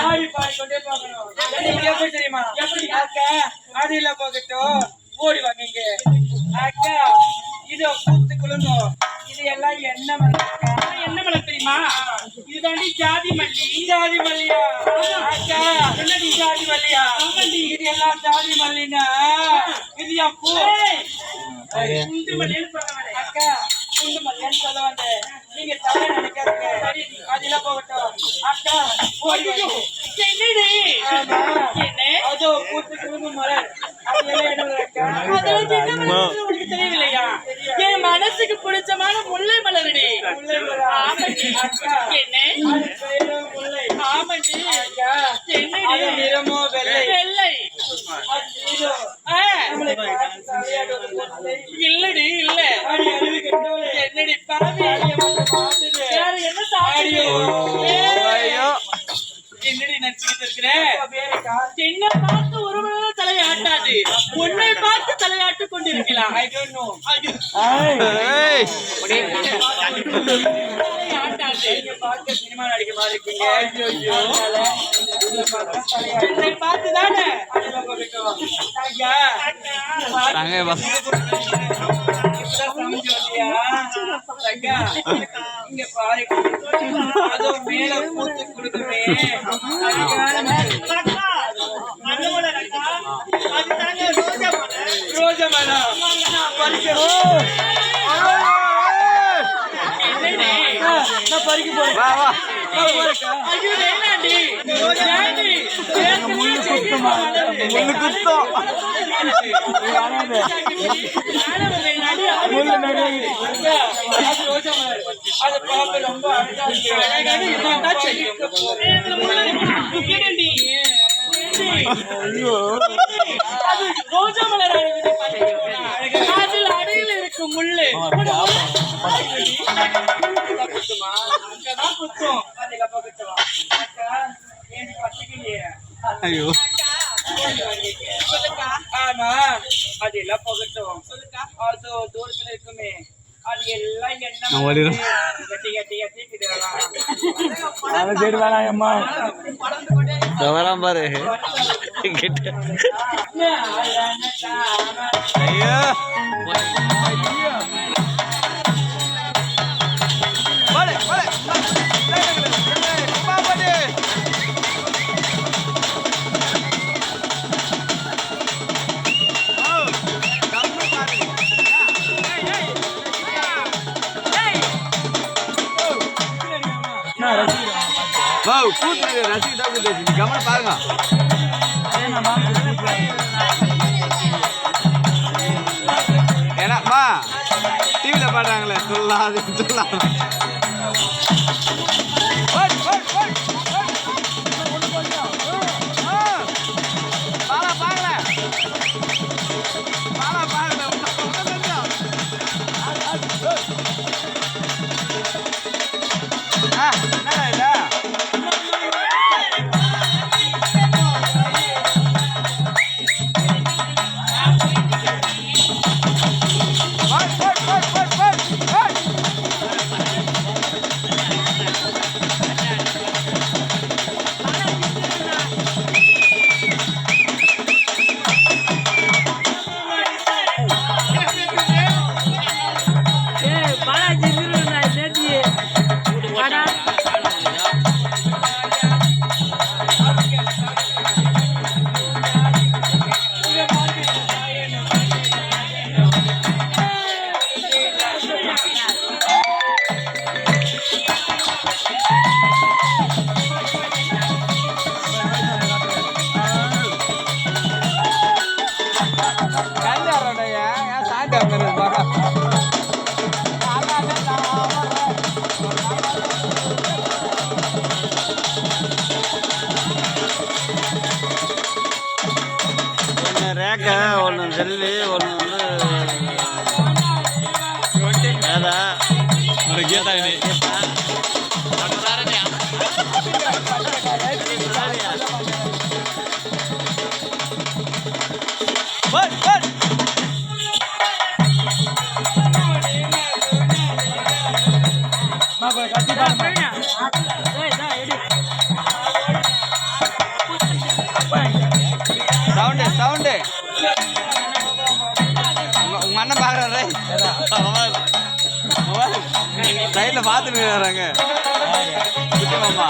ஆடி பாடிக்கொண்டே போகணும். எப்படி தெரியுமா? எப்படி அக்கா ஆடியில போகட்டும், ஓடி வாங்க இங்க. அக்கா இதோ பூத்து குழுங்கும். இது எல்லாம் என்ன மலர்? என்ன மலர் தெரியுமா? இதுதாண்டி ஜாதி மல்லி. ஜாதி மல்லியா? அக்கா என்னடி ஜாதி மல்லியா? இது எல்லாம் ஜாதி மல்லினா இது என் பூ. குண்டு மல்லின்னு சொல்ல அக்கா, குண்டு மல்லின்னு சொல்ல வந்தேன். நீங்க தலை நினைக்காதீங்க. அதெல்லாம் போகட்டும். அக்கா அதோ பூத்து குழுங்கும் மலர். தெரியவில்லையா? என் மனசுக்கு பிடிச்சமான முல்லை மலரடி. நிறமோ வெள்ளை இல்லடி இல்ல என்னடி பாவி என்னடி நினைச்சுட்டு இருக்கிறேன்? என்ன பார்த்து ஒருவரால தலையாட்டாது, உன்னை பார்த்து தலையாட்டு கொண்டிருக்கலாம். I don't know. சினிமா நடிக்க பாருக்கீங்க. என்னை பார்த்து தானே இங்க பாரு, அதோ மேல பூத்து கொடுக்குமே ரோஜா மரம். நான் பறிக்க போறேன். ரொம்ப ரோஜா மலர் அதில் அடையில் இருக்கும் முள்ளு ஐயோ ஆமா அதெல்லாம் போகட்டும். அது தூரத்துல இருக்குமே, அது எல்லாம் என்ன கட்டி கட்டி பாரு. ஐயோ ரசிகதா கவனம் பாருங்க. ஏன்னாமா டிவியில பாடுறாங்களே சொல்லாது சொல்லாது. ஒன்று ஜல்லி ஒன்று வேதா ஒரு கீதா சைடுல பாத்துட்டு வராங்க குட்டி மாமா